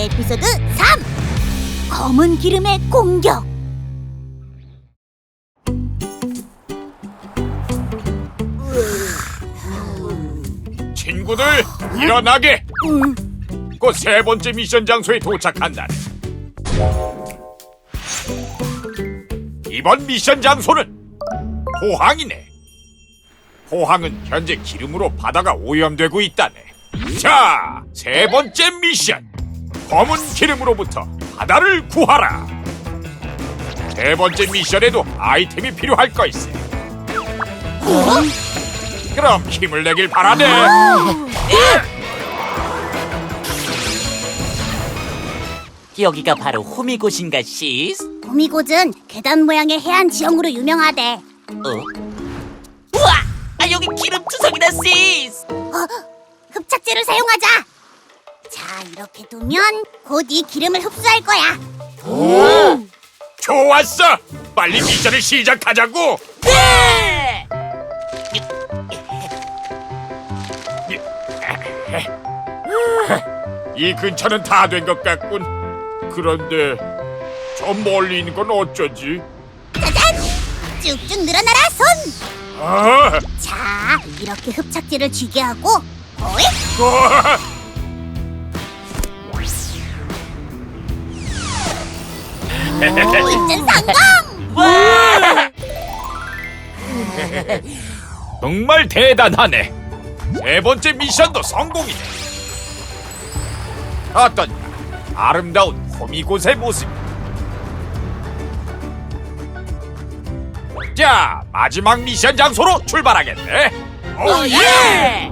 에피소드 3 검은 기름의 공격. 친구들 일어나게! 곧 세 번째 미션 장소에 도착한다네. 이번 미션 장소는 포항이네. 포항은 현재 기름으로 바다가 오염되고 있다네. 자, 세 번째 미션, 검은 기름으로부터 바다를 구하라. 세 번째 미션에도 아이템이 필요할 거있어. 그럼 힘을 내길 바라네. 여기가 바로 호미곶인가, 시스? 호미곶은 계단 모양의 해안 지형으로 유명하대. 우와! 여기 기름투성이다, 시스! 흡착제를 사용하자. 자, 이렇게 두면 곧 이 기름을 흡수할 거야. 좋았어. 빨리 미션을 시작하자고. 네! 이 근처는 다 된 것 같군. 그런데 저 멀리 있는 건 어쩌지? 짜잔! 쭉쭉 늘어나라, 손! 아! 자, 이렇게 흡착제를 쥐게 하고 오이! 미션 성공! 와! 정말 대단하네. 세 번째 미션도 성공이네. 어떤 아름다운 호미곶의 모습. 자, 마지막 미션 장소로 출발하겠네. 예!